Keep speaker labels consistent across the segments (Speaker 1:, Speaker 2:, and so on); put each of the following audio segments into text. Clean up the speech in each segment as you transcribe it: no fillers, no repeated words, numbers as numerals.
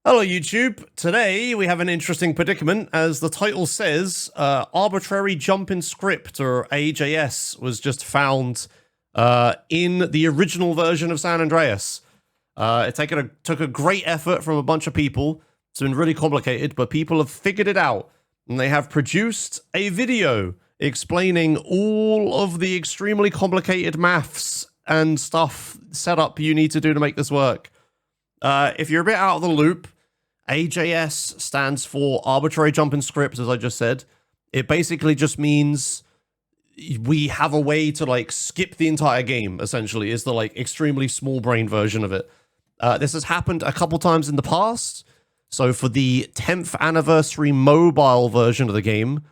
Speaker 1: Hello YouTube. Today we have an interesting predicament. As the title says, arbitrary jump in script, or AJS, was just found in the original version of San Andreas. It took a great effort from a bunch of people. It's been really complicated, but people have figured it out, and they have produced a video explaining all of the extremely complicated maths and stuff setup you need to do to make this work. If you're a bit out of the loop, AJS stands for Arbitrary Jump in Script, as I just said. It basically just means we have a way to, like, skip the entire game, essentially, is the, like, extremely small brain version of it. This has happened a couple times in the past. So for the 10th anniversary mobile version of the game,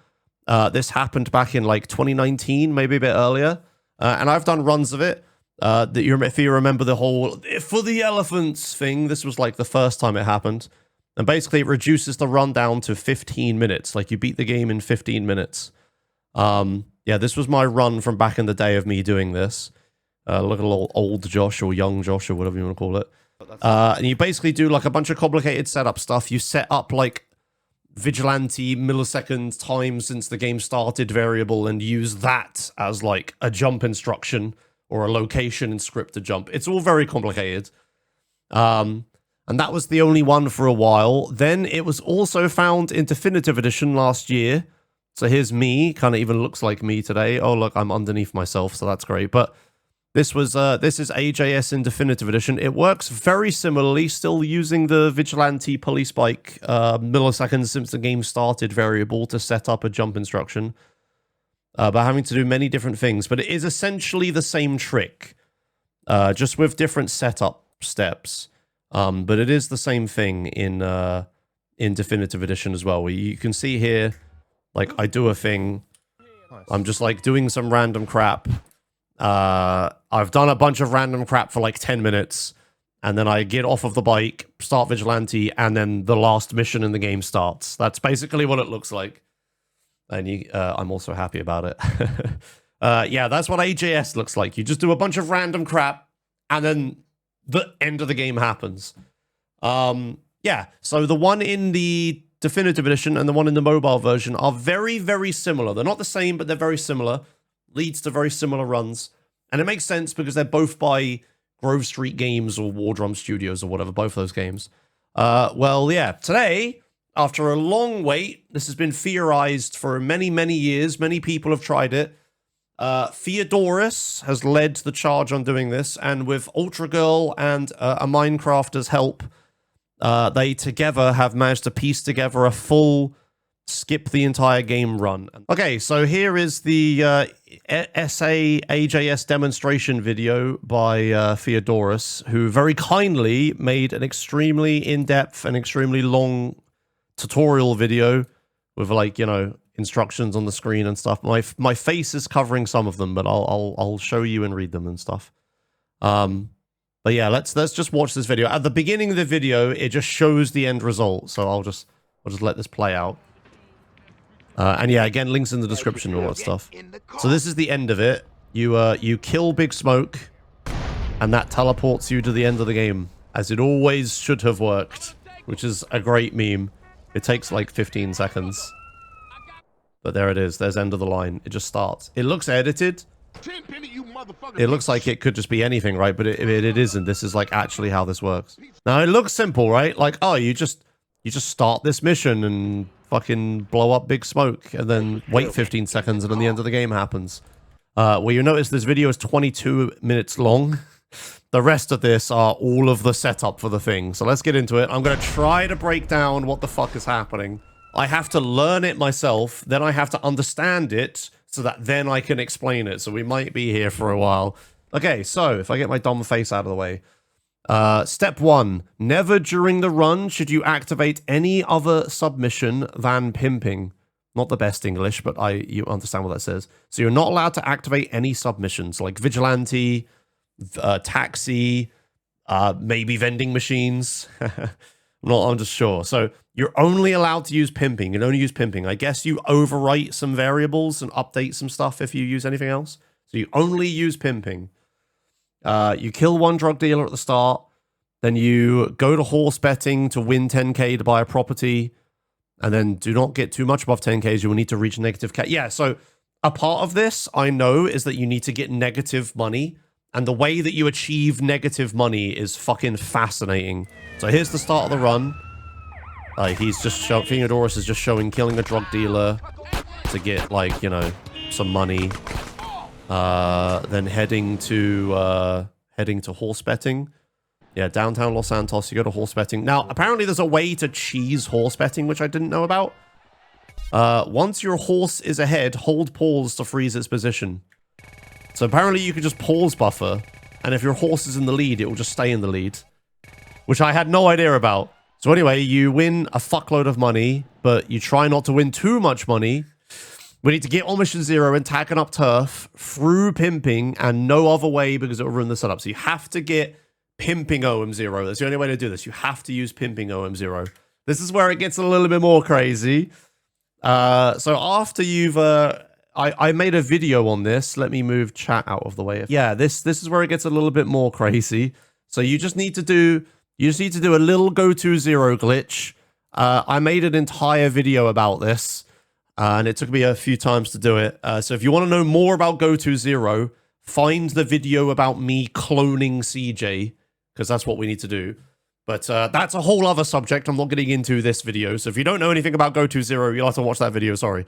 Speaker 1: this happened back in, like, 2019, maybe a bit earlier. And I've done runs of it. If you remember the whole "for the elephants" thing, this was, like, the first time it happened. And basically, it reduces the run down to 15 minutes. Like, you beat the game in 15 minutes. Yeah, this was my run from back in the day of me doing this. Look at old Josh, or young Josh, or whatever you want to call it. And you basically do, like, a bunch of complicated setup stuff. You set up, like, vigilante millisecond time since the game started variable and use that as, like, a jump instruction or a location in script to jump. It's all very complicated. And that was the only one for a while. Then it was also found in Definitive Edition last year. So here's me, kind of even looks like me today. Oh, look, I'm underneath myself, so that's great. But this is AJS in Definitive Edition. It works very similarly, still using the vigilante police bike milliseconds since the game started variable to set up a jump instruction. But having to do many different things. But it is essentially the same trick, just with different setup steps. But it is the same thing in Definitive Edition as well, where you can see here, like, I do a thing. I'm just, like, doing some random crap. I've done a bunch of random crap for, like, 10 minutes, and then I get off of the bike, start Vigilante, and then the last mission in the game starts. That's basically what it looks like. And I'm also happy about it. Yeah, that's what AJS looks like. You just do a bunch of random crap, and then the end of the game happens. Yeah, so the one in the Definitive Edition and the one in the mobile version are very, very similar. They're not the same, but they're very similar. Leads to very similar runs. And it makes sense because they're both by Grove Street Games or War Drum Studios or whatever, both those games. Well, yeah, today, after a long wait, this has been theorized for many, many years. Many people have tried it. Theodorus has led the charge on doing this, and with Ultra Girl and a Minecrafter's help, they together have managed to piece together a full skip the entire game run. Okay, so here is the AJS demonstration video by Theodorus, who very kindly made an extremely in-depth and extremely long tutorial video with, like, you know, instructions on the screen and stuff. My face is covering some of them, but I'll show you and read them and stuff. But yeah, let's just watch this video. At the beginning of the video, it just shows the end result, so I'll just let this play out. And yeah, again, links in the description and all that stuff. So this is the end of it. You kill Big Smoke, and that teleports you to the end of the game, as it always should have worked, which is a great meme. It takes like 15 seconds. But there it is. There's end of the line. It just starts. It looks edited. It looks like it could just be anything, right? But it isn't. This is, like, actually how this works. Now, it looks simple, right? Like, oh, you just start this mission and fucking blow up Big Smoke and then wait 15 seconds and then the end of the game happens. Well, you notice this video is 22 minutes long. The rest of this are all of the setup for the thing. So let's get into it. I'm going to try to break down what the fuck is happening. I have to learn it myself, then I have to understand it, so that then I can explain it. So we might be here for a while. Okay, so if I get my dumb face out of the way. Step 1. Never during the run should you activate any other submission than pimping. Not the best English, but you understand what that says. So you're not allowed to activate any submissions, like Vigilante, Taxi, maybe vending machines. I'm just sure. So you're only allowed to use pimping. You can only use pimping. I guess you overwrite some variables and update some stuff if you use anything else. So you only use pimping. You kill one drug dealer at the start. Then you go to horse betting to win 10k to buy a property. And then do not get too much above 10k. You will need to reach negative cash. Yeah, so a part of this, I know, is that you need to get negative money. And the way that you achieve negative money is fucking fascinating. So here's the start of the run. He's just showing, Theodorus is just showing killing a drug dealer to get, like, you know, some money. Then heading to horse betting. Yeah, downtown Los Santos, you go to horse betting. Now, apparently there's a way to cheese horse betting, which I didn't know about. Once your horse is ahead, hold pause to freeze its position. So apparently you can just pause buffer, and if your horse is in the lead, it will just stay in the lead. Which I had no idea about. So anyway, you win a fuckload of money, but you try not to win too much money. We need to get on Mission Zero and tagging up turf through pimping, and no other way because it will ruin the setup. So you have to get pimping OM0. That's the only way to do this. You have to use pimping OM0. This is where it gets a little bit more crazy. So after you've... I made a video on this. Let me move chat out of the way. Yeah, this is where it gets a little bit more crazy. So you just need to do... You just need to do a little Goto Zero glitch. I made an entire video about this. And it took me a few times to do it. So if you want to know more about Goto Zero, find the video about me cloning CJ. Because that's what we need to do. But that's a whole other subject I'm not getting into this video. So if you don't know anything about Goto Zero, you'll have to watch that video, sorry.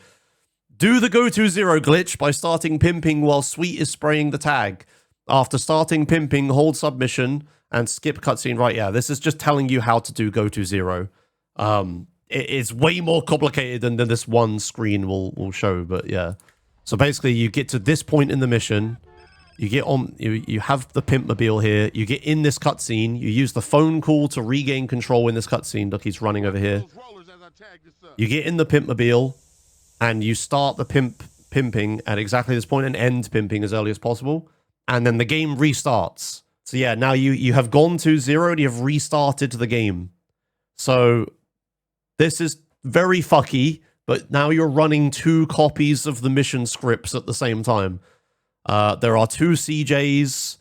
Speaker 1: Do the Goto Zero glitch by starting pimping while Sweet is spraying the tag. After starting pimping, hold submission and skip cutscene. Right, yeah, this is just telling you how to do Goto Zero. It's way more complicated than this one screen will show, but yeah. So basically, you get to this point in the mission. You get on, you have the pimp mobile here. You get in this cutscene. You use the phone call to regain control in this cutscene. Look, he's running over here. You get in the pimp mobile, and you start the pimping at exactly this point and end pimping as early as possible. And then the game restarts. So yeah, now you have gone to zero and you have restarted the game. So this is very fucky, but now you're running 2 copies of the mission scripts at the same time. There are 2 CJs.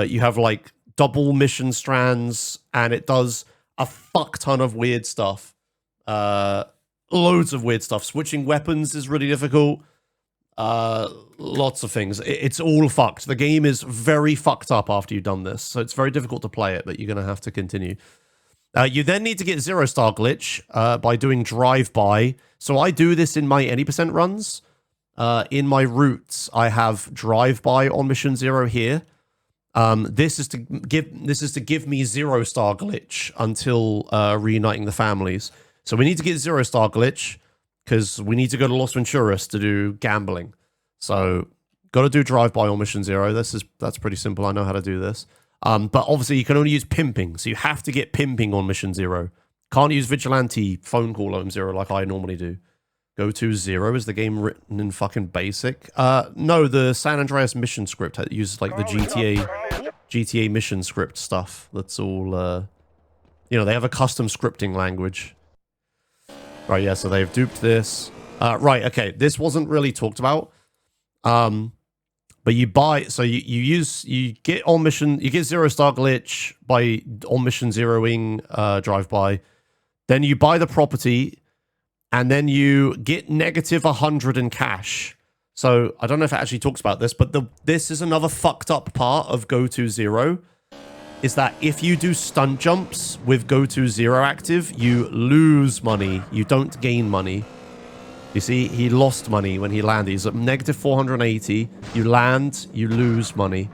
Speaker 1: You have like double mission strands, and it does a fuck ton of weird stuff. Loads of weird stuff. Switching weapons is really difficult. Lots of things. It's all fucked. The game is very fucked up after you've done this, so it's very difficult to play it, but you're going to have to continue. You then need to get 0-star glitch by doing drive-by. So I do this in my any % runs. In my routes, I have drive-by on Mission Zero here. This is to give me 0-star glitch until reuniting the families. So we need to get 0-star glitch because we need to go to Los Venturas to do gambling. So got to do drive-by on Mission Zero. That's pretty simple. I know how to do this. But obviously you can only use pimping, so you have to get pimping on Mission Zero. Can't use vigilante phone call on Zero like I normally do. Goto Zero is the game written in fucking basic. No, the San Andreas mission script uses like the GTA mission script stuff. That's all, you know, they have a custom scripting language. Right, yeah, so they've duped this. Right, okay, this wasn't really talked about. But you buy, so you get on mission, you get 0-star glitch by on Mission Zeroing drive-by. Then you buy the property, and then you get negative 100 in cash. So I don't know if it actually talks about this, but this is another fucked up part of Goto Zero, is that if you do stunt jumps with Goto Zero active, you lose money. You don't gain money. You see, he lost money when he landed. He's at negative 480. You land, you lose money.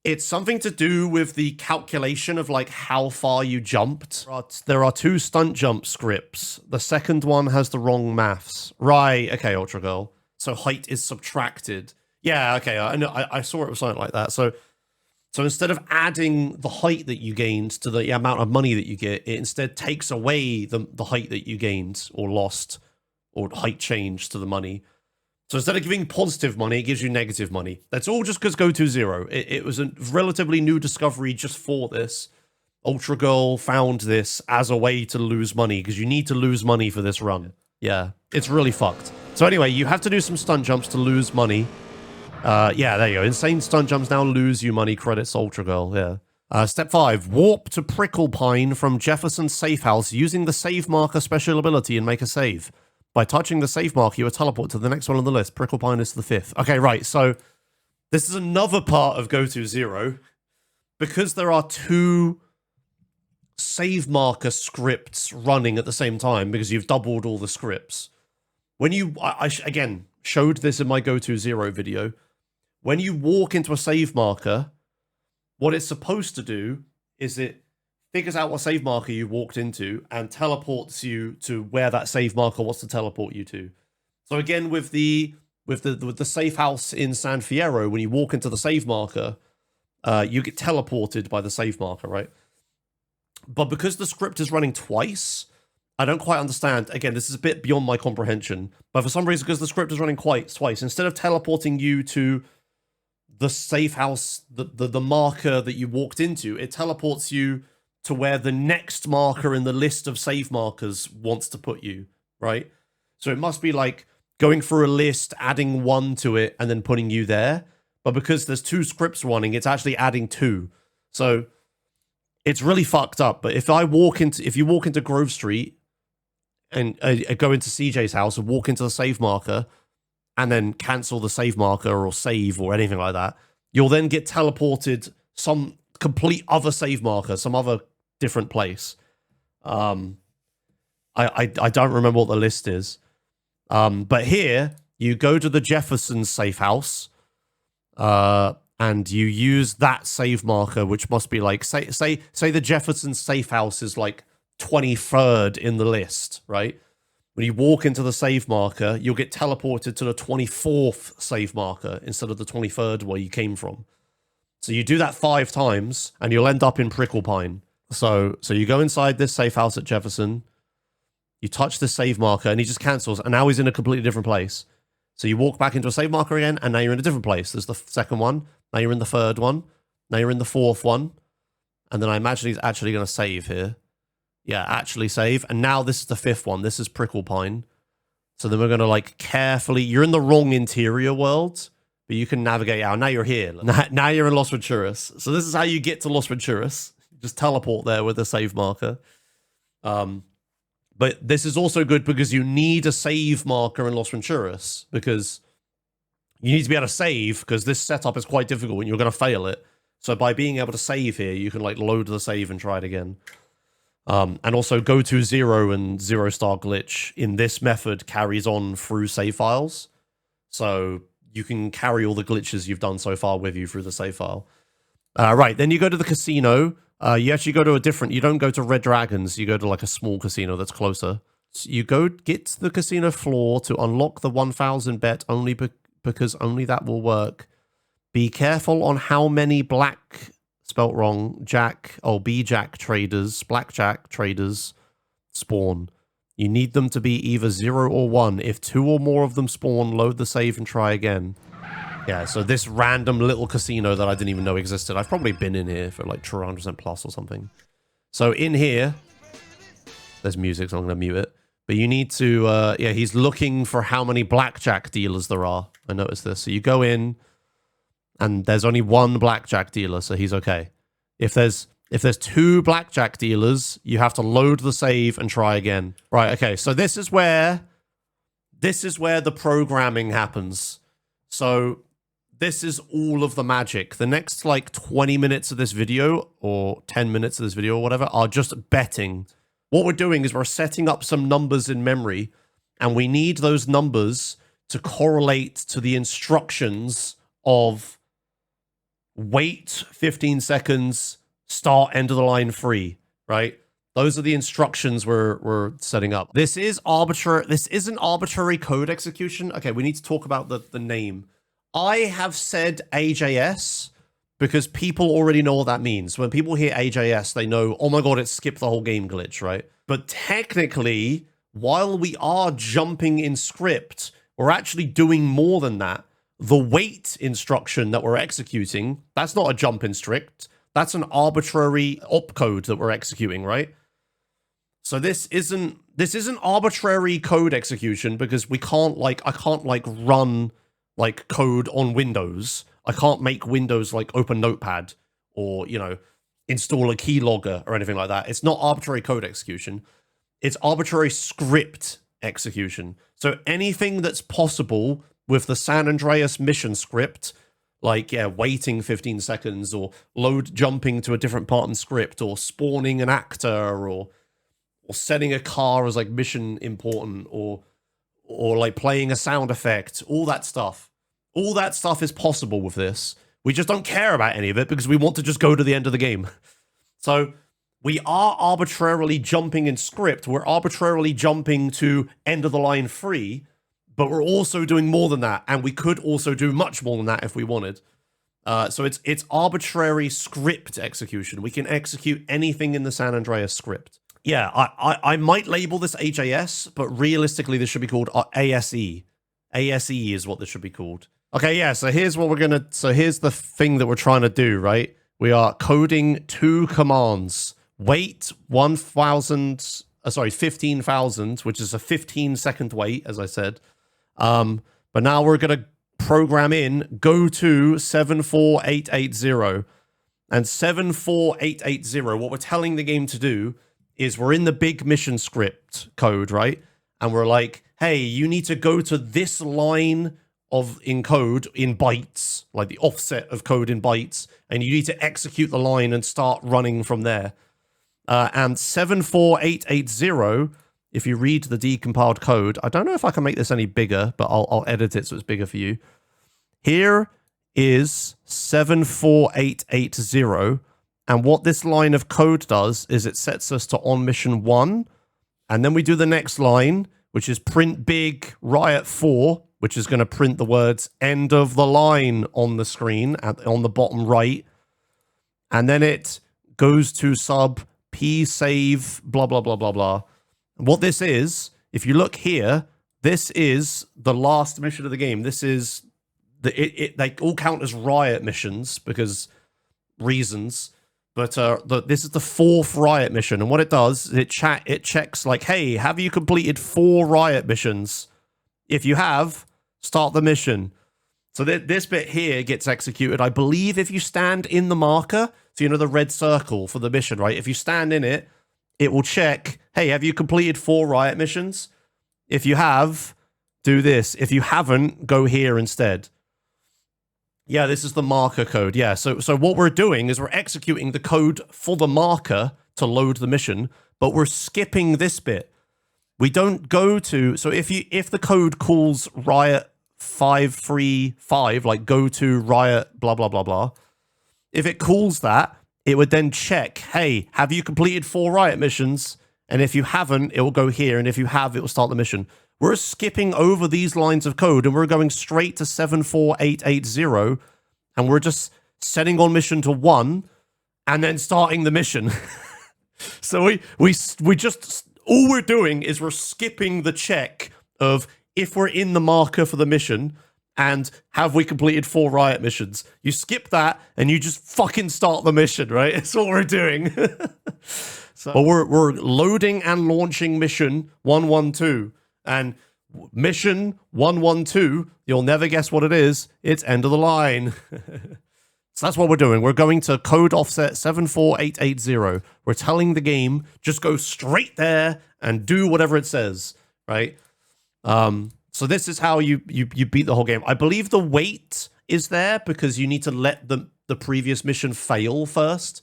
Speaker 1: It's something to do with the calculation of like how far you jumped. There are 2 stunt jump scripts. The second one has the wrong maths. Right, okay, Ultra Girl. So height is subtracted. Yeah, okay, I know. I saw it was something like that. So instead of adding the height that you gained to the amount of money that you get, it instead takes away the height that you gained or lost, or height change to the money. So instead of giving positive money, it gives you negative money. That's all just because Goto Zero. It was a relatively new discovery just for this. Ultra Girl found this as a way to lose money, because you need to lose money for this run. Yeah, it's really fucked. So anyway, you have to do some stunt jumps to lose money. Yeah, there you go. Insane stunt jumps now lose you money credits, Ultra Girl. Yeah. Step 5. Warp to Prickle Pine from Jefferson's safe house using the save marker special ability and make a save. By touching the save marker, you will teleport to the next one on the list. Prickle Pine is the 5th. Okay, right. So this is another part of Goto Zero. Because there are 2 save marker scripts running at the same time, because you've doubled all the scripts. When you, again, showed this in my Goto Zero video. When you walk into a save marker, what it's supposed to do is it figures out what save marker you walked into and teleports you to where that save marker wants to teleport you to. So again, with the safe house in San Fierro, when you walk into the save marker, you get teleported by the save marker, right? But because the script is running twice, I don't quite understand. Again, this is a bit beyond my comprehension. But for some reason, because the script is running twice, instead of teleporting you to the safe house, the marker that you walked into, it teleports you to where the next marker in the list of save markers wants to put you, right? So it must be like going through a list, adding 1 to it, and then putting you there. But because there's 2 scripts running, it's actually adding 2. So it's really fucked up. But if you walk into Grove Street and go into CJ's house and walk into the save marker and then cancel the save marker or save or anything like that, you'll then get teleported some complete other save marker, some other different place. I don't remember what the list is. But here you go to the Jefferson safe house, and you use that save marker, which must be like, say the Jefferson safe house is like 23rd in the list, right? When you walk into the save marker, you'll get teleported to the 24th save marker instead of the 23rd where you came from. So you do that 5 times, and you'll end up in Prickle Pine. So you go inside this safe house at Jefferson, you touch the save marker, and he just cancels, and now he's in a completely different place. So you walk back into a save marker again, and now you're in a different place. There's the second one. Now you're in the third one. Now you're in the 4th one. And then I imagine he's actually going to save here. Yeah, actually save. And now this is the 5th one. This is Prickle Pine. So then we're going to like carefully... You're in the wrong interior world, but you can navigate out. Now you're here. Now you're in Los Venturas. So this is how you get to Los Venturas. Just teleport there with the save marker. But this is also good because you need a save marker in Los Venturas, because you need to be able to save, because this setup is quite difficult and you're going to fail it. So by being able to save here, you can like load the save and try it again. And also Goto Zero and Zero Star Glitch in this method carries on through save files. So you can carry all the glitches you've done so far with you through the save file. Right, then you go to the casino. You actually go to a different... You don't go to Red Dragons. You go to like a small casino that's closer. So you go get to the casino floor to unlock the 1,000 bet only because only that will work. Be careful on how many black... Spelt wrong. B-Jack traders, blackjack traders spawn. You need them to be either 0 or 1. If 2 or more of them spawn, load the save and try again. Yeah, so this random little casino that I didn't even know existed. I've probably been in here for like 200% plus or something. So in here, there's music, so I'm going to mute it. But you need to, yeah, he's looking for how many blackjack dealers there are. I noticed this. So you go in, and there's only 1 blackjack dealer, so he's okay. If there's 2 blackjack dealers, you have to load the save and try again. Right, okay, so this is where the programming happens. So this is all of the magic. The next like 20 minutes of this video, or 10 minutes of this video, or whatever, are just betting. What we're doing is we're setting up some numbers in memory, and we need those numbers to correlate to the instructions of wait 15 seconds, start end of the line free, right? Those are the instructions we're setting up. This is arbitrary. This isn't arbitrary code execution. Okay, we need to talk about the name. I have said AJS because people already know what that means. When people hear AJS, they know, oh my god, it skipped the whole game glitch, right? But technically, while we are jumping in script, we're actually doing more than that. The wait instruction that we're executing, that's not a jump in script. That's an arbitrary opcode that we're executing, right? So this isn't arbitrary code execution because I can't run like code on Windows. I can't make Windows like open Notepad or, you know, install a keylogger or anything like that. It's not arbitrary code execution. It's arbitrary script execution. So anything that's possible with the San Andreas mission script, like, yeah, waiting 15 seconds or load jumping to a different part in script or spawning an actor or setting a car as like mission important or like playing a sound effect, all that stuff. All that stuff is possible with this. We just don't care about any of it because we want to just go to the end of the game. So we are arbitrarily jumping in script. We're arbitrarily jumping to end of the line free, but we're also doing more than that, and we could also do much more than that if we wanted. So it's arbitrary script execution. We can execute anything in the San Andreas script. Yeah, I might label this HAS, but realistically this should be called ASE. ASE is what this should be called. Okay, yeah, so here's what we're gonna, so here's the thing that we're trying to do, right? We are coding 2 commands. Wait 15,000, which is a 15-second wait, as I said. But now we're gonna program in Goto 74880. And 74880, what we're telling the game to do is we're in the big mission script code, right? And we're like, hey, you need to go to this line in code in bytes, like the offset of code in bytes, and you need to execute the line and start running from there. And 74880, if you read the decompiled code, I don't know if I can make this any bigger, but I'll edit it so it's bigger for you. Here is 74880. And what this line of code does is it sets us to on mission 1. And then we do the next line, which is print big riot 4, which is going to print the words end of the line on the screen on the bottom right. And then it goes to sub p save blah, blah, blah, blah, blah. And what this is, if you look here, this is the last mission of the game. This is they all count as riot missions because reasons. But this is the 4th riot mission, and what it does is it checks like, hey, have you completed 4 riot missions? If you have, start the mission. So this bit here gets executed. I believe if you stand in the marker, so you know the red circle for the mission, right? If you stand in it, it will check, hey, have you completed 4 riot missions? If you have, do this. If you haven't, go here instead. Yeah, this is the marker code. Yeah, so what we're doing is we're executing the code for the marker to load the mission, but we're skipping this bit. We don't go to, so if the code calls riot 535, like go to riot blah blah blah blah, if it calls that, it would then check, hey, have you completed 4 riot missions? And if you haven't, it will go here, and if you have, it will start the mission. We're skipping over these lines of code and we're going straight to 74880 and we're just setting on mission to 1 and then starting the mission. So we just, all we're doing is we're skipping the check of if we're in the marker for the mission and have we completed 4 riot missions. You skip that and you just fucking start the mission, right? It's what we're doing. So we're loading and launching mission 112. And mission 112, you'll never guess what it is. It's end of the line. So that's what we're doing. We're going to code offset 74880. We're telling the game, just go straight there and do whatever it says, right? So this is how you beat the whole game. I believe the wait is there because you need to let the previous mission fail first.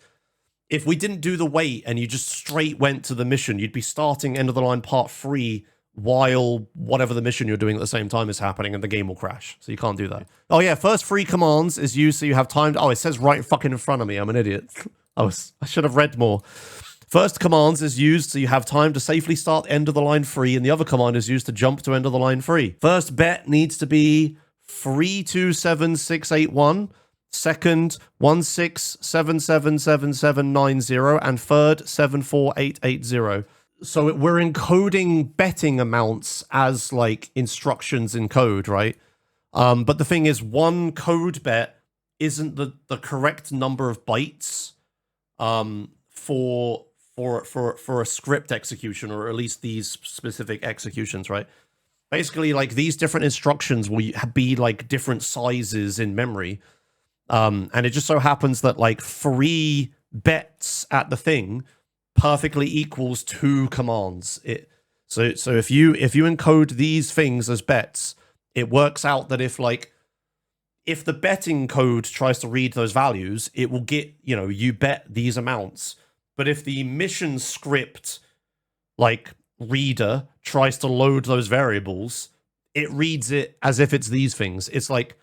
Speaker 1: If we didn't do the wait and you just straight went to the mission, you'd be starting end of the line part 3 while whatever the mission you're doing at the same time is happening and the game will crash. So you can't do that. Oh yeah, first 3 commands is used so you have time to, oh, it says right fucking in front of me. I'm an idiot. I should have read more. First commands is used so you have time to safely start end of the line free, and the other command is used to jump to end of the line free. First bet needs to be 327681. Second, 16777790, and third, 74880. So we're encoding betting amounts as like instructions in code, right? But the thing is, one code bet isn't the correct number of bytes for a script execution, or at least these specific executions, right? Basically, like, these different instructions will be like different sizes in memory. And it just so happens that like 3 bets at the thing perfectly equals 2 commands. So if you encode these things as bets, it works out that if the betting code tries to read those values, it will get, you bet these amounts. But if the mission script like reader tries to load those variables, it reads it as if it's these things. It's like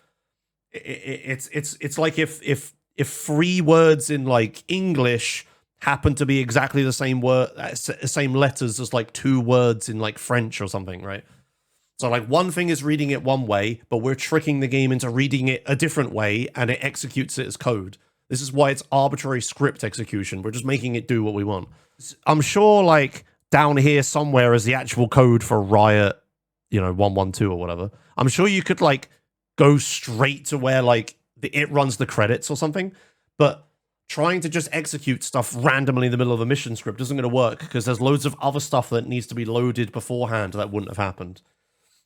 Speaker 1: it's like if 3 words in like English happen to be exactly the same word, same letters as like 2 words in like French or something, right? So like one thing is reading it one way, but we're tricking the game into reading it a different way, and it executes it as code. This is why it's arbitrary script execution. We're just making it do what we want. I'm sure like down here somewhere is the actual code for Riot, 112 or whatever. I'm sure you could like go straight to where like it runs the credits or something, but trying to just execute stuff randomly in the middle of a mission script isn't going to work because there's loads of other stuff that needs to be loaded beforehand that wouldn't have happened.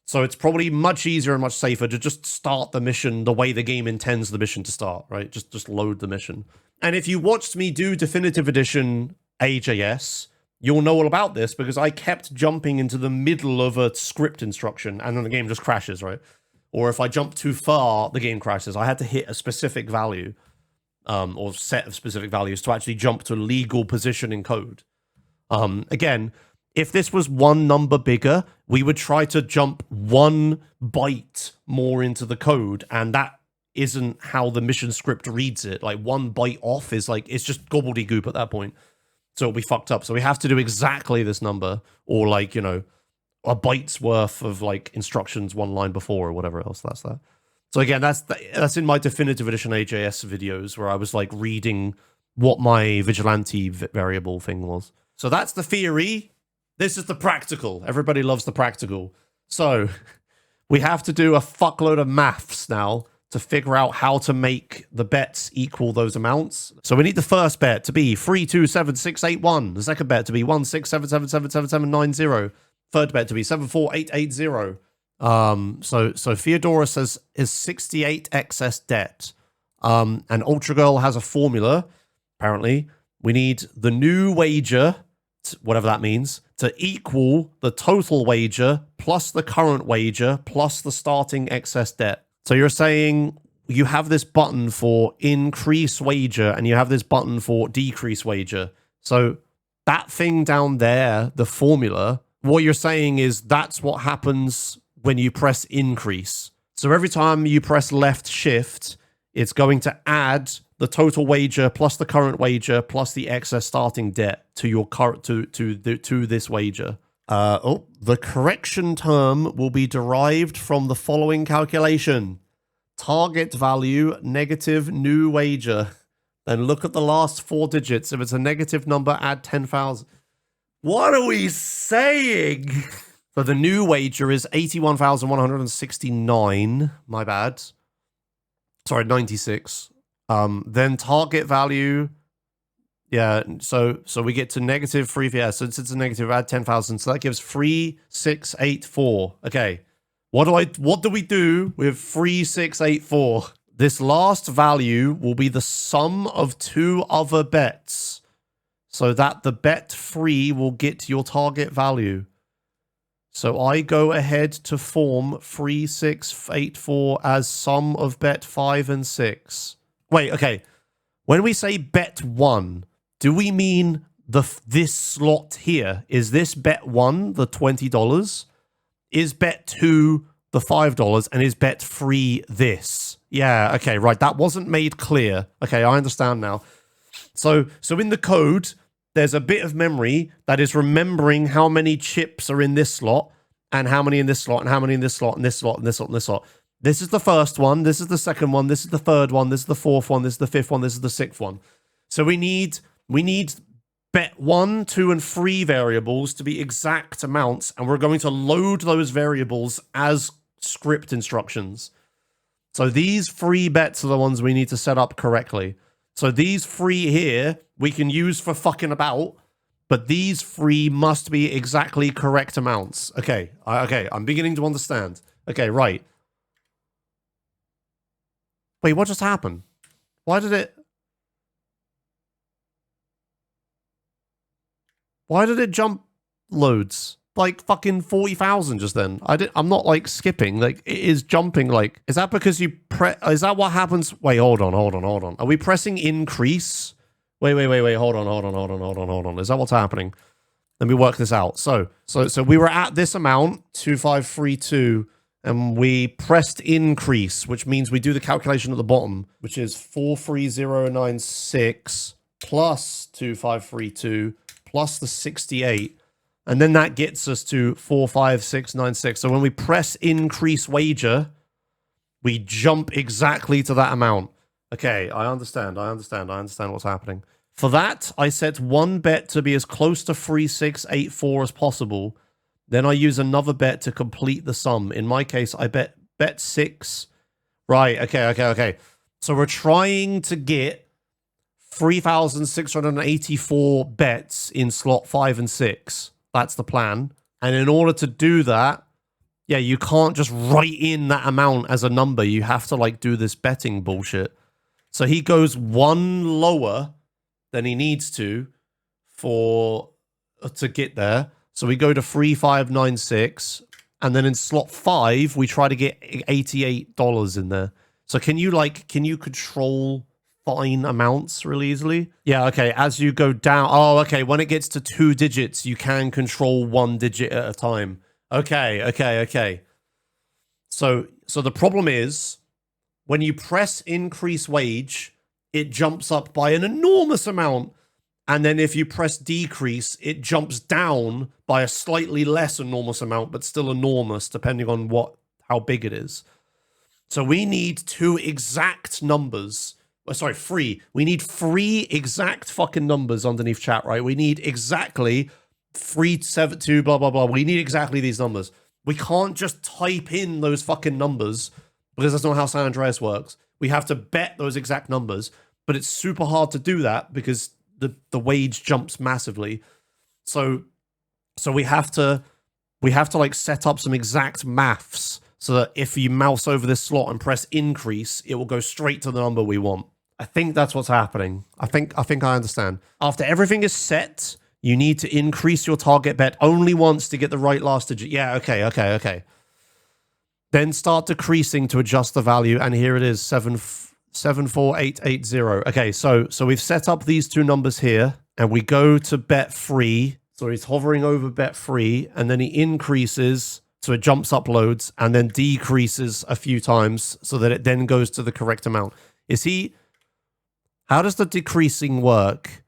Speaker 1: So it's probably much easier and much safer to just start the mission the way the game intends the mission to start, right? Just load the mission. And if you watched me do Definitive Edition AJS, you'll know all about this because I kept jumping into the middle of a script instruction and then the game just crashes, right? Or if I jump too far, the game crashes. I had to hit a specific value or set of specific values to actually jump to a legal position in code. Again, if this was one number bigger, we would try to jump 1 byte more into the code, and that isn't how the mission script reads it. Like 1 byte off is like, it's just gobbledygook at that point. So it'll be fucked up. So we have to do exactly this number, or like, a byte's worth of like instructions 1 line before or whatever else. That's that. So again, that's in my Definitive Edition AJS videos where I was like reading what my vigilante variable thing was. So that's the theory. This is the practical. Everybody loves the practical. So we have to do a fuckload of maths now to figure out how to make the bets equal those amounts. So we need the first bet to be 327,681. The second bet to be 167777790. Third bet to be 74880. So Theodora says is 68 excess debt. And Ultra Girl has a formula. Apparently, we need the new wager, whatever that means, to equal the total wager plus the current wager plus the starting excess debt. So you're saying you have this button for increase wager and you have this button for decrease wager. So that thing down there, the formula, what you're saying is that's what happens when you press increase. So every time you press left shift, it's going to add the total wager plus the current wager plus the excess starting debt to your to this wager. The correction term will be derived from the following calculation: target value negative new wager. Then look at the last 4 digits. If it's a negative number, add 10,000. What are we saying? So the new wager is 81,169. My bad. Sorry, 96. Then target value, yeah, so we get to negative 3, yeah, so since it's a negative, add 10,000, so that gives 3684. Okay, what do we do with 3684? This last value will be the sum of 2 other bets, so that the bet 3 will get your target value. So I go ahead to form 3684 as sum of bet 5 and 6. Wait, okay. When we say bet 1, do we mean this slot here? Is this bet 1 the $20? Is bet 2 the $5? And is bet 3 this? Yeah, okay, right. That wasn't made clear. Okay, I understand now. So in the code, there's a bit of memory that is remembering how many chips are in this slot and how many in this slot and how many in this slot and this slot and this slot and this slot. This is the first one, this is the second one, this is the third one, this is the fourth one, this is the fifth one, this is the sixth one. So we need bet 1, 2, and 3 variables to be exact amounts, and we're going to load those variables as script instructions. So these 3 bets are the ones we need to set up correctly. So these 3 here, we can use for fucking about, But these three must be exactly correct amounts. Okay, okay, I'm beginning to understand. Okay, right. Wait, what just happened? Why did it jump loads? Like fucking 40,000 just then. I'm not like skipping. Like it is jumping. Like, is that because you is that what happens? Wait, hold on. Are we pressing increase? Wait. Hold on. Is that what's happening? Let me work this out. So we were at this amount, 2532, and we pressed increase, which means we do the calculation at the bottom, which is 43096 plus 2532 plus the 68. And then that gets us to 45696. So when we press increase wager, we jump exactly to that amount. Okay, I understand what's happening. For that, I set one bet to be as close to 3684 as possible. Then I use another bet to complete the sum. In my case, I bet 6. Right, okay. So we're trying to get 3,684 bets in slot 5 and 6. That's the plan. And in order to do that, yeah, you can't just write in that amount as a number. You have to like do this betting bullshit. So he goes one lower than he needs to get there. So we go to 3596, and then in slot 5 we try to get $88 in there. So can you control fine amounts really easily? Yeah, okay, as you go down. Oh, okay, when it gets to 2 digits, you can control 1 digit at a time. Okay. So the problem is when you press increase wage, it jumps up by an enormous amount. And then if you press decrease, it jumps down by a slightly less enormous amount, but still enormous, depending on how big it is. So we need 2 exact numbers. Sorry, 3. We need 3 exact fucking numbers underneath chat, right? We need exactly 372, blah, blah, blah. We need exactly these numbers. We can't just type in those fucking numbers because that's not how San Andreas works. We have to bet those exact numbers, but it's super hard to do that because the wage jumps massively. So we have to like set up some exact maths so that if you mouse over this slot and press increase, it will go straight to the number we want. I think that's what's happening. I think I understand. After everything is set, you need to increase your target bet only once to get the right last digit. Yeah, okay. Then start decreasing to adjust the value, and here it is, 74880. Okay, so we've set up these 2 numbers here, and we go to bet 3. So he's hovering over bet 3, and then he increases, so it jumps up loads, and then decreases a few times, so that it then goes to the correct amount. How does the decreasing work?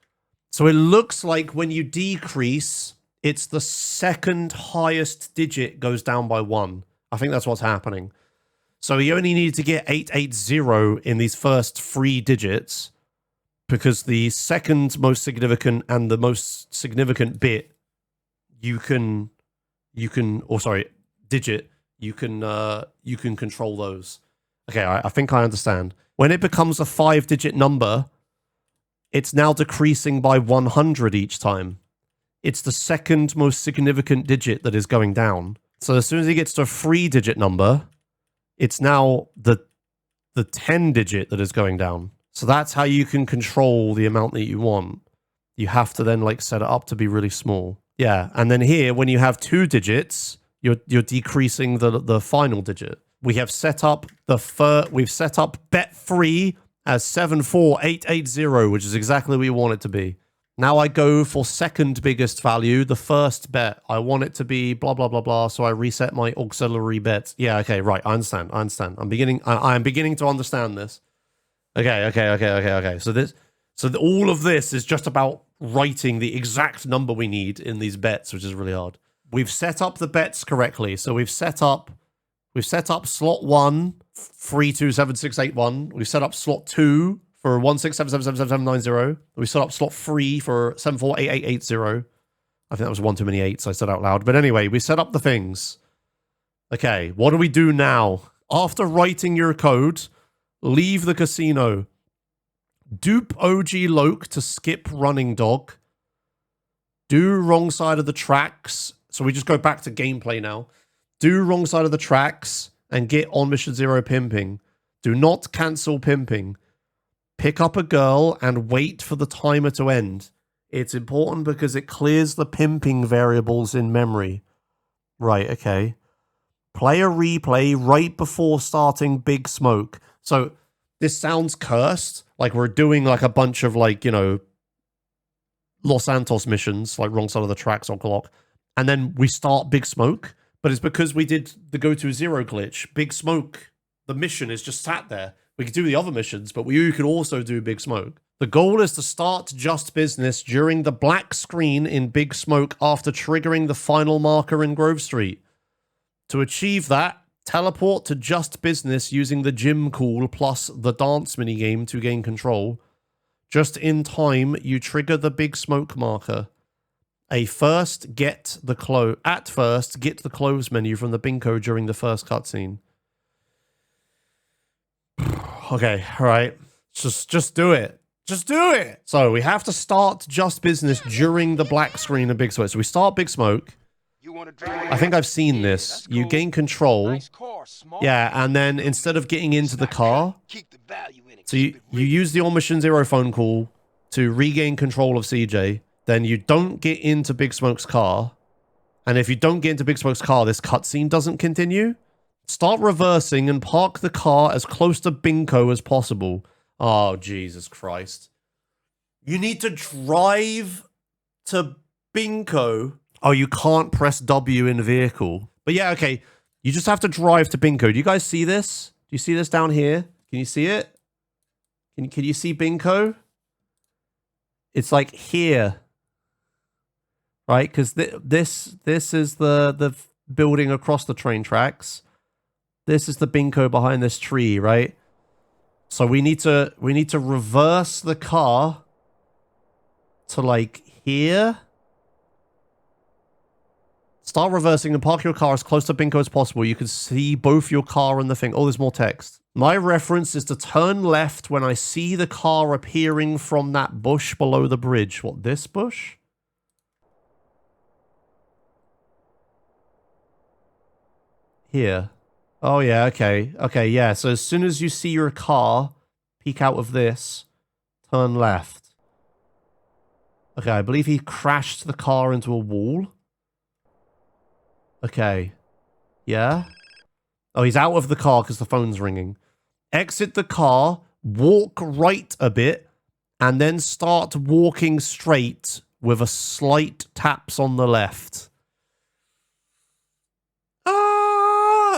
Speaker 1: So it looks like when you decrease, it's the second highest digit goes down by 1. I think that's what's happening. So you only need to get 880 in these first 3 digits because the second most significant and the most significant bit digit, you can control those. Okay, I think I understand. When it becomes a 5-digit number, it's now decreasing by 100 each time. It's the second most significant digit that is going down. So as soon as it gets to a 3-digit number, it's now the 10-digit that is going down. So that's how you can control the amount that you want. You have to then like set it up to be really small. Yeah, and then here, when you have 2 digits, you're decreasing the final digit. We have set up we've set up bet 3 as 74880, which is exactly what we want it to be. Now I go for second biggest value, the first bet. I want it to be blah, blah, blah, blah. So I reset my auxiliary bets. Yeah, okay, right. I understand. I'm beginning to understand this. Okay. So all of this is just about writing the exact number we need in these bets, which is really hard. We've set up the bets correctly. So we've set up slot 1, 327681. We've set up slot 2 for 167777790. We set up slot 3 for 748880. I think that was one too many 8s I said out loud. But anyway, we set up the things. Okay, what do we do now? After writing your code, leave the casino. Dupe OG Loke to skip running dog. Do wrong side of the tracks. So we just go back to gameplay now. Do wrong side of the tracks and get on mission 0 pimping. Do not cancel pimping. Pick up a girl and wait for the timer to end. It's important because it clears the pimping variables in memory. Right, okay. Play a replay right before starting Big Smoke. So this sounds cursed. Like we're doing like a bunch of like, you know, Los Santos missions, like wrong side of the tracks on clock. And then we start Big Smoke. But it's because we did the Goto Zero glitch. Big Smoke, the mission is just sat there. We could do the other missions, but you could also do Big Smoke. The goal is to start Just Business during the black screen in Big Smoke after triggering the final marker in Grove Street. To achieve that, teleport to Just Business using the gym call plus the dance minigame to gain control. Just in time, you trigger the Big Smoke marker. At first, get the clothes menu from the bingo during the first cutscene. Okay, all right. Just do it. Just do it. So we have to start Just Business during the black screen of Big Smoke. So we start Big Smoke. I think I've seen this. You gain control. Yeah, and then instead of getting into the car, so you use the On Mission 0 phone call to regain control of CJ. Then you don't get into Big Smoke's car. And if you don't get into Big Smoke's car, this cutscene doesn't continue. Start reversing and park the car as close to Bingo as possible. Oh, Jesus Christ. You need to drive to Bingo. Oh, you can't press W in vehicle. But yeah, okay. You just have to drive to Bingo. Do you guys see this? Do you see this down here? Can you see it? Can you see Bingo? It's like here. Right? Because this is the building across the train tracks. This is the Bingo behind this tree, right? So we need to reverse the car to like here. Start reversing and park your car as close to Bingo as possible. You can see both your car and the thing. Oh, there's more text. My reference is to turn left when I see the car appearing from that bush below the bridge. What, this bush? Here. Oh, yeah, okay. Okay, yeah. So as soon as you see your car peek out of this, turn left. Okay, I believe he crashed the car into a wall. Okay. Yeah? Oh, he's out of the car because the phone's ringing. Exit the car, walk right a bit, and then start walking straight with a slight taps on the left.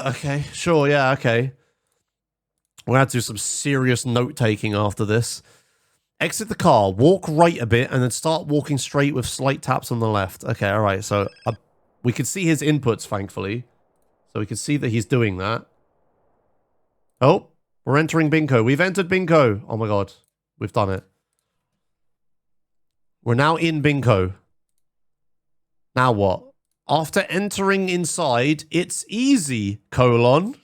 Speaker 1: Okay, sure, yeah, okay. We're going to have to do some serious note-taking after this. Exit the car, walk right a bit, and then start walking straight with slight taps on the left. Okay, all right, so we can see his inputs, thankfully. So we can see that he's doing that. Oh, we're entering Bingo. We've entered Bingo. Oh my god, we've done it. We're now in Bingo. Now what? After entering inside, it's easy, colon.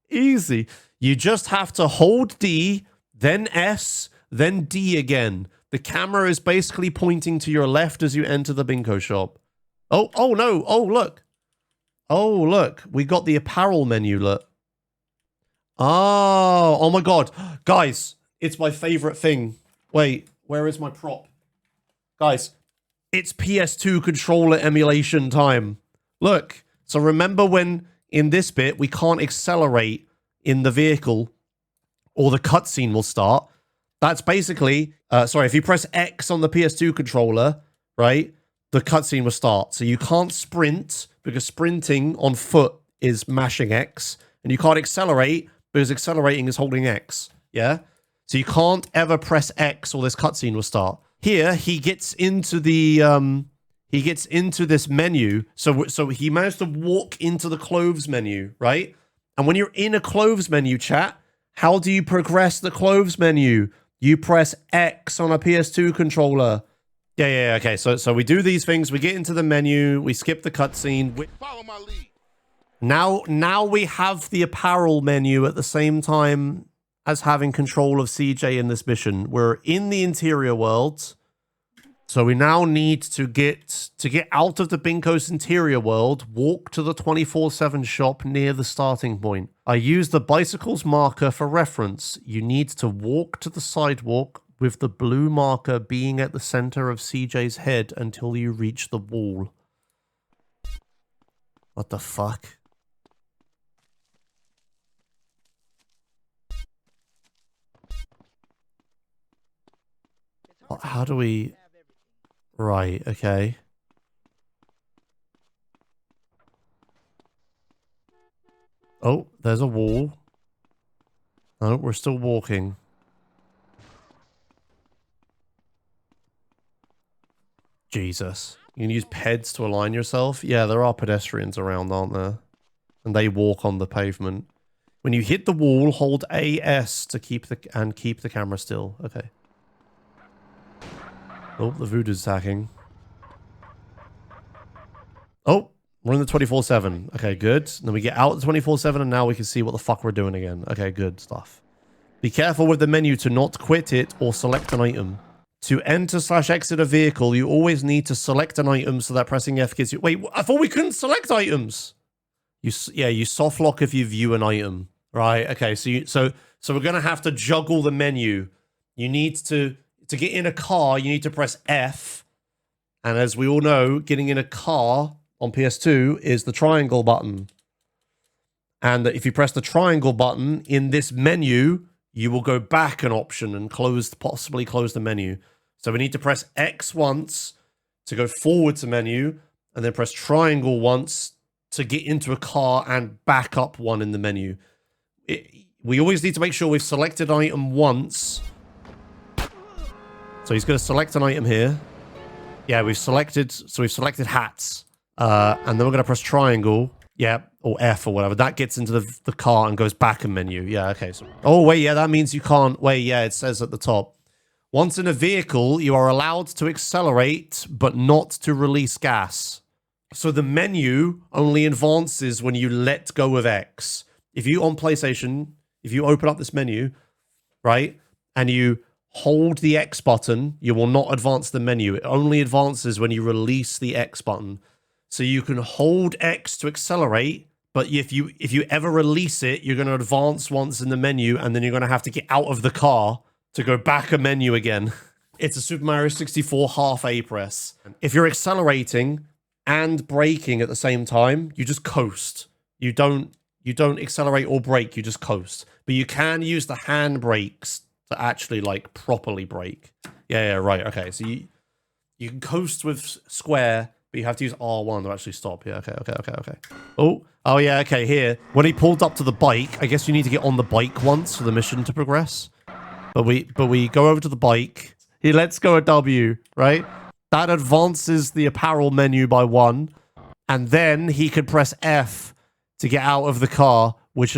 Speaker 1: Easy. You just have to hold D, then S, then D again. The camera is basically pointing to your left as you enter the Bingo shop. Oh no. Oh, look. Oh, look. We got the apparel menu, look. Oh my god. Guys, it's my favorite thing. Wait, where is my prop? Guys, it's PS2 controller emulation time. Look. So remember when in this bit we can't accelerate in the vehicle or the cutscene will start? That's basically, sorry, if you press X on the PS2 controller, right, the cutscene will start. So you can't sprint because sprinting on foot is mashing X, and you can't accelerate because accelerating is holding X, yeah? So you can't ever press X or this cutscene will start. Here, he gets into the, this menu. So he managed to walk into the clothes menu, right? And when you're in a clothes menu, chat, how do you progress the clothes menu? You press X on a PS2 controller. Yeah, okay. So we do these things. We get into the menu. We skip the cutscene.
Speaker 2: Follow my lead.
Speaker 1: Now we have the apparel menu at the same time as having control of CJ in this mission. We're in the interior world. So we now need to get out of the Binko's interior world, walk to the 24/7 shop near the starting point. I use the bicycle's marker for reference. You need to walk to the sidewalk with the blue marker being at the center of CJ's head until you reach the wall. What the fuck? How do we... Right, okay. Oh, there's a wall. Oh, we're still walking. Jesus. You can use PEDs to align yourself? Yeah, there are pedestrians around, aren't there? And they walk on the pavement. When you hit the wall, hold AS to keep the camera still. Okay. Oh, the voodoo's attacking. Oh, we're in the 24/7. Okay, good. Then we get out of the 24/7 and now we can see what the fuck we're doing again. Okay, good stuff. Be careful with the menu to not quit it or select an item. To enter/exit a vehicle, you always need to select an item so that pressing F gives you... Wait, I thought we couldn't select items. You soft lock if you view an item. Right, okay, so we're going to have to juggle the menu. You need to get in a car, you need to press F. And as we all know, getting in a car on PS2 is the triangle button. And if you press the triangle button in this menu, you will go back an option and possibly close the menu. So we need to press X once to go forward to menu, and then press triangle once to get into a car and back up one in the menu. We always need to make sure we've selected an item once. So he's going to select an item here. Yeah, we've selected hats. And then we're going to press triangle. Yeah, or F or whatever. That gets into the car and goes back a menu. Yeah, okay. So, oh, wait, yeah, that means you can't... Wait, yeah, it says at the top. Once in a vehicle, you are allowed to accelerate, but not to release gas. So the menu only advances when you let go of X. If you, on PlayStation, if you open up this menu, right, and you hold the X button, you will not advance the menu. It only advances when you release the X button. So you can hold X to accelerate, but if you ever release it, you're going to advance once in the menu, and then you're going to have to get out of the car to go back a menu again. It's a Super Mario 64 half A press. If you're accelerating and braking at the same time, you just coast. You don't accelerate or brake, you just coast. But you can use the hand brakes to actually, like, properly brake. Yeah, right, okay. So you can coast with square, but you have to use R1 to actually stop. Yeah, okay. Oh, yeah, okay, here. When he pulled up to the bike, I guess you need to get on the bike once for the mission to progress. But we go over to the bike. He lets go a W, right? That advances the apparel menu by 1. And then he can press F to get out of the car, which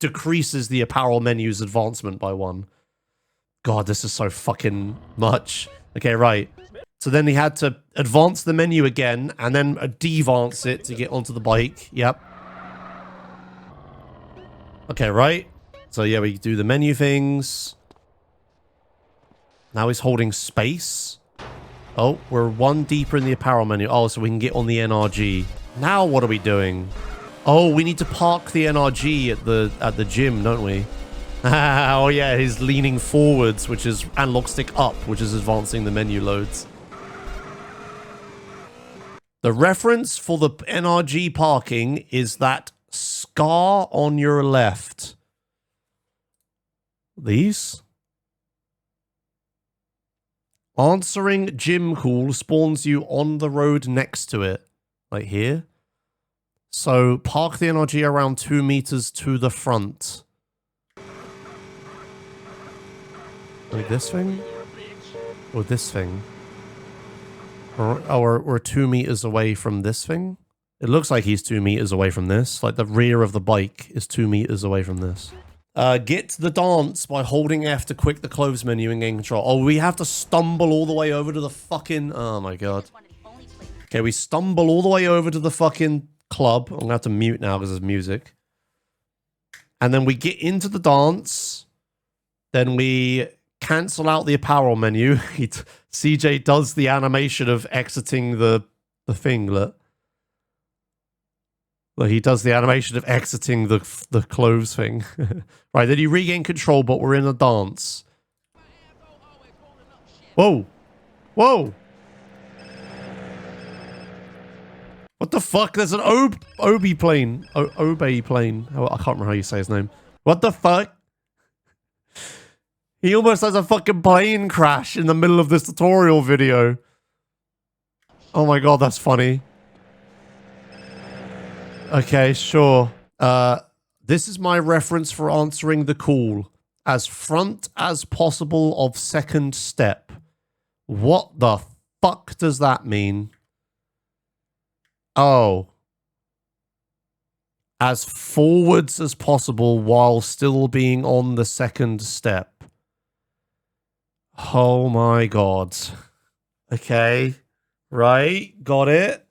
Speaker 1: decreases the apparel menu's advancement by 1. God, this is so fucking much. Okay, right. So then he had to advance the menu again, and then devance it to get onto the bike. Yep. Okay, right. So yeah, we do the menu things. Now he's holding space. Oh, we're 1 deeper in the apparel menu. Oh, so we can get on the NRG. Now what are we doing? Oh, we need to park the NRG at the gym, don't we? Oh yeah, he's leaning forwards, which is analog stick up, which is advancing the menu loads. The reference for the NRG parking is that scar on your left. These? Answering gym call spawns you on the road next to it. Like here. So park the NRG around 2 meters to the front. Like this thing? Or this thing? Or we're 2 meters away from this thing? It looks like he's 2 meters away from this. Like the rear of the bike is 2 meters away from this. Get to the dance by holding F to quick the clothes menu and gain control. Oh, we have to stumble all the way over to the fucking... Oh my god. Okay, we stumble all the way over to the fucking club. I'm gonna have to mute now because there's music. And then we get into the dance. Then we cancel out the apparel menu. CJ does the animation of exiting the thing. Look, he does the animation of exiting the clothes thing. Right, then you regain control, but we're in a dance. Whoa. Whoa. What the fuck? There's an Obi plane. Obey plane. Oh, I can't remember how you say his name. What the fuck? He almost has a fucking plane crash in the middle of this tutorial video. Oh my god, that's funny. Okay, sure. This is my reference for answering the call. As front as possible of second step. What the fuck does that mean? Oh. As forwards as possible while still being on the second step. Oh my god. Okay. Right. Got it.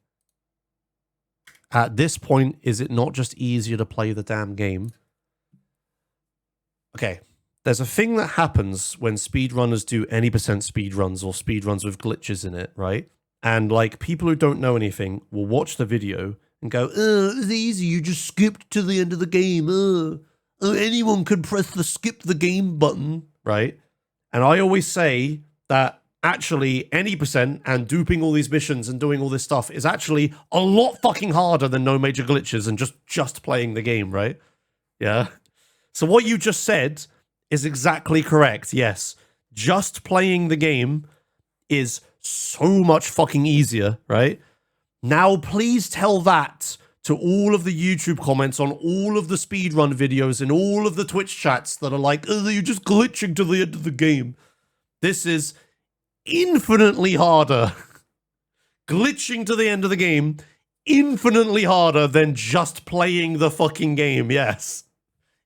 Speaker 1: At this point, is it not just easier to play the damn game? Okay. There's a thing that happens when speedrunners do any percent speedruns or speedruns with glitches in it, right? And like people who don't know anything will watch the video and go, it's easy, you just skipped to the end of the game. Anyone could press the skip the game button, right? And I always say that actually any percent and duping all these missions and doing all this stuff is actually a lot fucking harder than no major glitches and just playing the game, right? Yeah. So what you just said is exactly correct. Yes. Just playing the game is so much fucking easier, right? Now, please tell that to all of the YouTube comments on all of the speedrun videos and all of the Twitch chats that are like, oh, you're just glitching to the end of the game. This is infinitely harder. Glitching to the end of the game, infinitely harder than just playing the fucking game. Yes.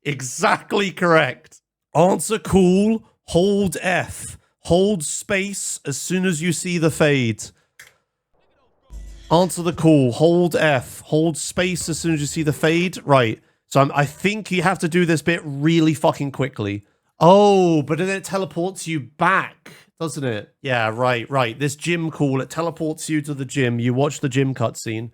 Speaker 1: Exactly correct. Answer cool, hold F. Hold space as soon as you see the fade. Answer the call, hold F. Hold space as soon as you see the fade. Right. So I think you have to do this bit really fucking quickly. Oh, but then it teleports you back, doesn't it? Yeah, right. This gym call, it teleports you to the gym. You watch the gym cutscene,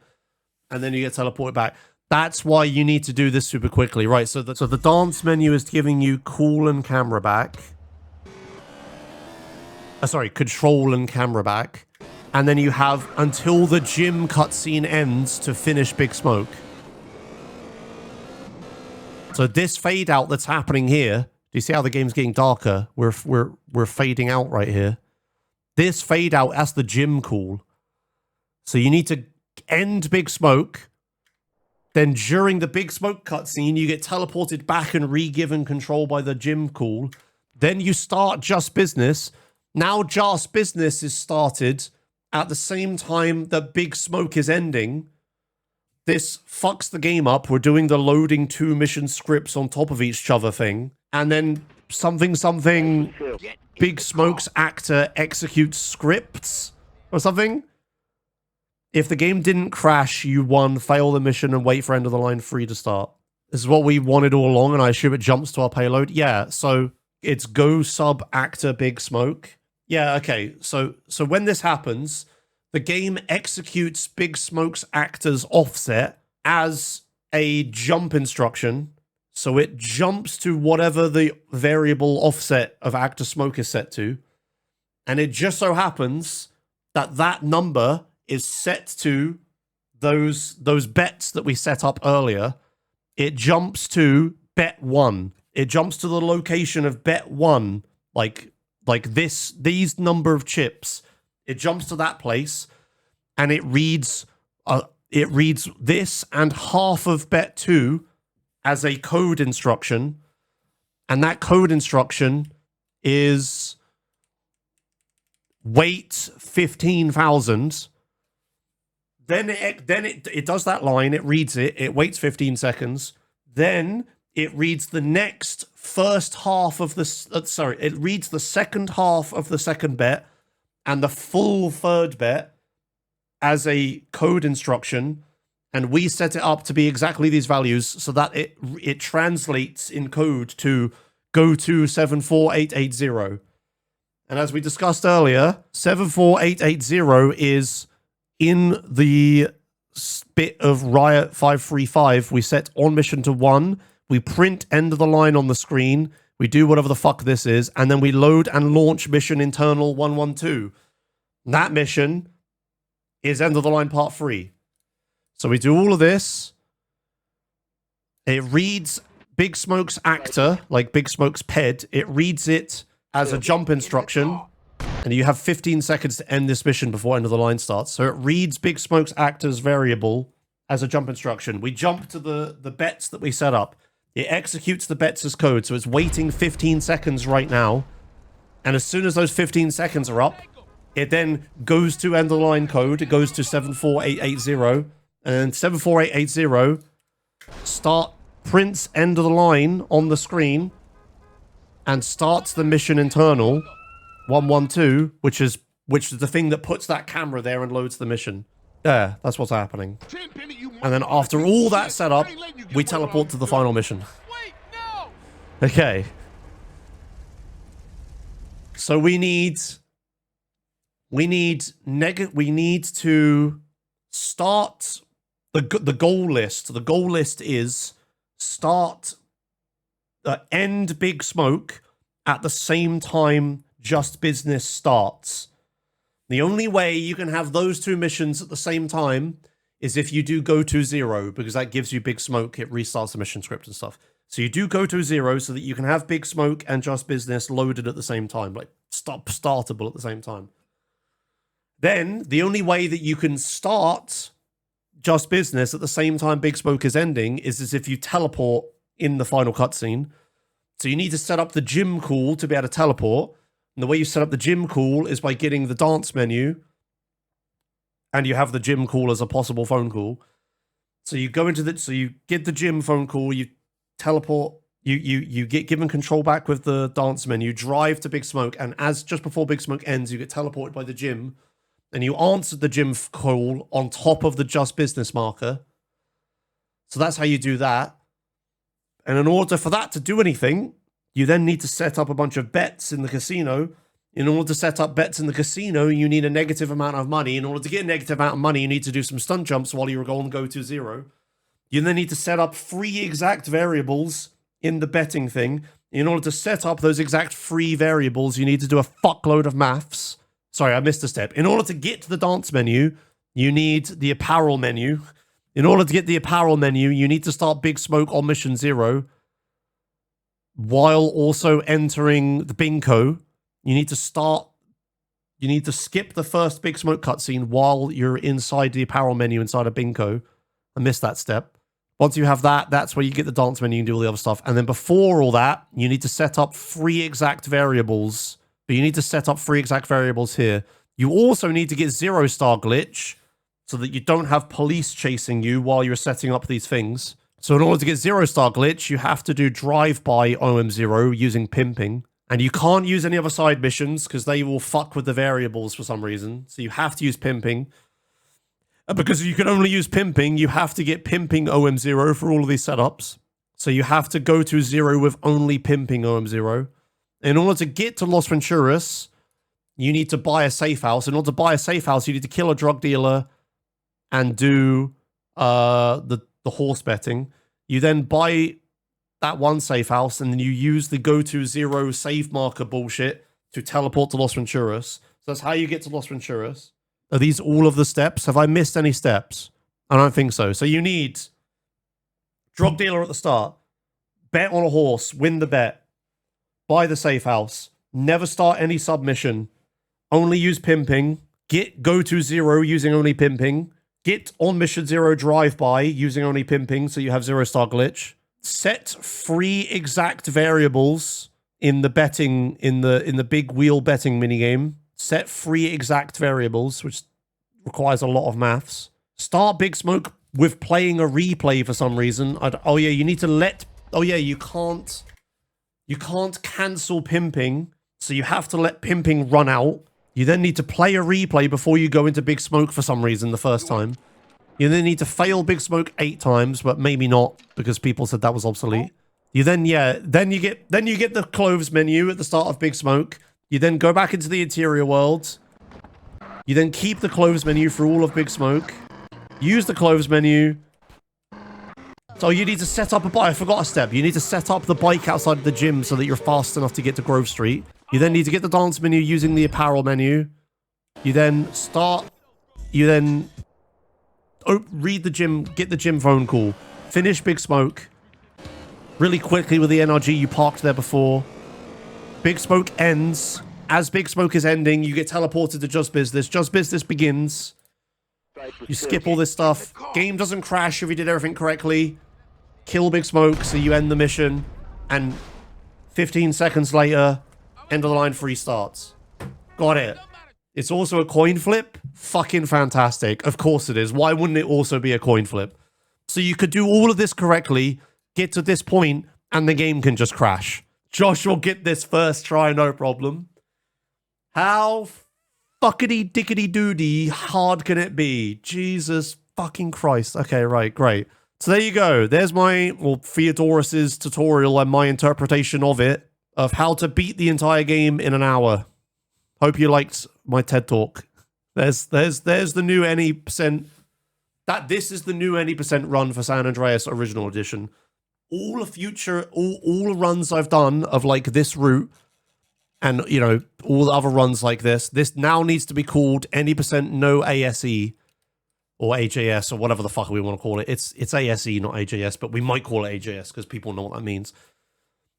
Speaker 1: and then you get teleported back. That's why you need to do this super quickly. Right, so the dance menu is giving you call and camera back. Sorry, control and camera back. And then you have until the gym cutscene ends to finish Big Smoke. So this fade out that's happening here, do you see how the game's getting darker? We're fading out right here. This fade out, that's the gym call. So you need to end Big Smoke. Then during the Big Smoke cutscene, you get teleported back and re-given control by the gym call. Then you start Just Business. Now Just Business is started at the same time that Big Smoke is ending. This fucks the game up. We're doing the loading 2 mission scripts on top of each other thing. And then something Big Smoke's actor executes scripts or something. If the game didn't crash, you won, fail the mission, and wait for end of the line 3 to start. This is what we wanted all along, and I assume it jumps to our payload. Yeah, so it's go sub actor Big Smoke. Yeah, okay. So when this happens, the game executes Big Smoke's actor's offset as a jump instruction. So it jumps to whatever the variable offset of actor Smoke is set to. And it just so happens that that number is set to those bets that we set up earlier. It jumps to bet 1. It jumps to the location of bet 1, like these number of chips. It jumps to that place, and it reads this and half of bet 2 as a code instruction, and that code instruction is wait 15,000. Then it does that line, it reads it, it waits 15 seconds, then it reads the next first half of the, it reads the second half of the second bet and the full third bet as a code instruction, and we set it up to be exactly these values so that it translates in code to Goto 74880. And as we discussed earlier, 74880 is in the bit of Riot 535. We set on mission to 1. We print end of the line on the screen. We do whatever the fuck this is. And then we load and launch mission internal 112. That mission is end of the line part 3. So we do all of this. It reads Big Smoke's actor, like Big Smoke's ped. It reads it as a jump instruction. And you have 15 seconds to end this mission before end of the line starts. So it reads Big Smoke's actor's variable as a jump instruction. We jump to the bets that we set up. It executes the bets as code. So it's waiting 15 seconds right now. And as soon as those 15 seconds are up, it then goes to end of the line code. It goes to 74880. And 74880 prints end of the line on the screen and starts the mission internal 112, which is the thing that puts that camera there and loads the mission. Yeah, that's what's happening. And then after all that setup, we teleport to the final mission. Okay. So we need to start the goal list. The goal list is end Big Smoke at the same time Just Business starts. The only way you can have those two missions at the same time is if you do Goto Zero, because that gives you Big Smoke. It restarts the mission script and stuff. So you do Goto Zero so that you can have Big Smoke and Just Business loaded at the same time, like startable at the same time. Then the only way that you can start Just Business at the same time Big Smoke is ending is as if you teleport in the final cutscene. So you need to set up the gym call to be able to teleport. And the way you set up the gym call is by getting the dance menu. And you have the gym call as a possible phone call. So you go into so you get the gym phone call, you teleport, you get given control back with the dance menu, drive to Big Smoke, and just before Big Smoke ends, you get teleported by the gym. And you answer the gym call on top of the Just Business marker. So that's how you do that. And in order for that to do anything, you then need to set up a bunch of bets in the casino. In order to set up bets in the casino, you need a negative amount of money. In order to get a negative amount of money, you need to do some stunt jumps while you're going Goto Zero. You then need to set up 3 exact variables in the betting thing. In order to set up those exact 3 variables, you need to do a fuckload of maths. Sorry, I missed a step. In order to get to the dance menu, you need the apparel menu. In order to get the apparel menu, you need to start Big Smoke on Mission 0 while also entering the bingo. You need to skip the first Big Smoke cutscene while you're inside the apparel menu inside a bingo. I missed that step. Once you have that, that's where you get the dance menu and do all the other stuff. And then before all that, you need to set up 3 exact variables. But you need to set up 3 exact variables here. You also need to get 0-star glitch so that you don't have police chasing you while you're setting up these things. So in order to get 0-star glitch, you have to do drive-by OM0 using pimping. And you can't use any other side missions because they will fuck with the variables for some reason. So you have to use pimping. And because you can only use pimping, you have to get pimping OM0 for all of these setups. So you have to go to 0 with only pimping OM0. In order to get to Los Venturas, you need to buy a safe house. In order to buy a safe house, you need to kill a drug dealer and do the horse betting. You then buy that one safe house, and then you use the Goto Zero save marker bullshit to teleport to Los Venturas. So that's how you get to Los Venturas. Are these all of the steps? Have I missed any steps? I don't think so. So you need drug dealer at the start, bet on a horse, win the bet, buy the safe house, never start any submission, only use pimping, get Goto Zero using only pimping, get on Mission 0 drive-by using only pimping so you have 0-star glitch, set 3 exact variables in the betting, in the big wheel betting minigame, set 3 exact variables, which requires a lot of maths, start Big Smoke with playing a replay for some reason. Oh yeah, you need to let, oh yeah, you can't cancel pimping, so you have to let pimping run out. You then need to play a replay before you go into Big Smoke for some reason the first time. You then need to fail Big Smoke 8 times, but maybe not because people said that was obsolete. You then, yeah, then you get the clothes menu at the start of Big Smoke. You then go back into the interior world. You then keep the clothes menu for all of Big Smoke. Use the clothes menu. So you need to set up a bike. I forgot a step. You need to set up the bike outside of the gym so that you're fast enough to get to Grove Street. You then need to get the dance menu using the apparel menu. You then start... You then... read the gym, get the gym phone call. Finish Big Smoke. Really quickly with the NRG you parked there before. Big Smoke ends. As Big Smoke is ending, you get teleported to Just Business. Just Business begins. You skip all this stuff. Game doesn't crash if you did everything correctly. Kill Big Smoke, so you end the mission. And 15 seconds later, end of the line restarts. Got it. It's also a coin flip. Fucking fantastic. Of course it is. Why wouldn't it also be a coin flip? So you could do all of this correctly, get to this point, and the game can just crash. Josh will get this first try, no problem. How fuckity dickety doody hard can it be? Jesus fucking Christ. Okay, right, great. So there you go. There's my, well, Theodorus's tutorial and my interpretation of it, of how to beat the entire game in an hour. Hope you liked my TED Talk. There's the new any percent. This is the new any percent run for San Andreas Original Edition. All the future, all runs I've done of like this route, and you know all the other runs like this now needs to be called any percent no ASE or AJS or whatever the fuck we want to call it. It's ASE, not AJS, but we might call it AJS because people know what that means.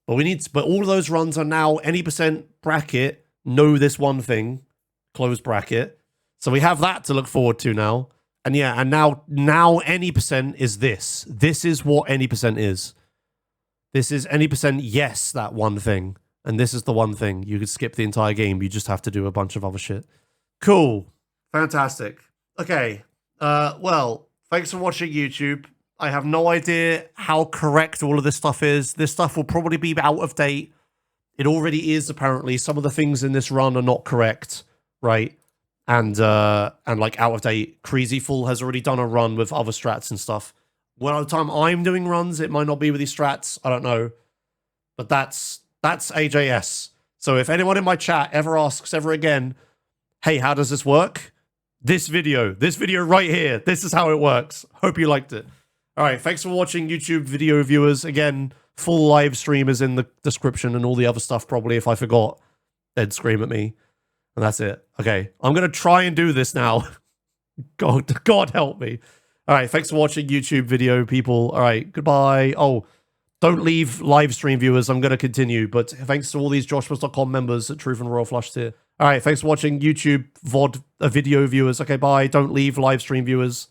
Speaker 1: But but all of those runs are now any percent bracket. Know this one thing, close bracket. So we have that to look forward to now. And yeah, and now any percent is this. This is what any percent is. This is any percent yes, that one thing. And this is the one thing. You could skip the entire game. You just have to do a bunch of other shit. Cool. Fantastic. Okay. Well, thanks for watching YouTube. I have no idea how correct all of this stuff is. This stuff will probably be out of date. It already is, apparently. Some of the things in this run are not correct, right? And like out of date. Crazy Fool has already done a run with other strats and stuff. Well, at the time I'm doing runs, it might not be with these strats. I don't know. But that's AJS. So if anyone in my chat ever asks ever again, hey, how does this work? This video right here. This is how it works. Hope you liked it. All right, thanks for watching, YouTube video viewers. Again, full live stream is in the description and all the other stuff probably. If I forgot, they'd scream at me. And that's it. Okay, I'm going to try and do this now. God help me. All right, thanks for watching, YouTube video people. All right, goodbye. Oh, don't leave live stream viewers. I'm going to continue. But thanks to all these joshwas.com members at Truth and Royal Flush tier. All right, thanks for watching, YouTube VOD video viewers. Okay, bye. Don't leave live stream viewers.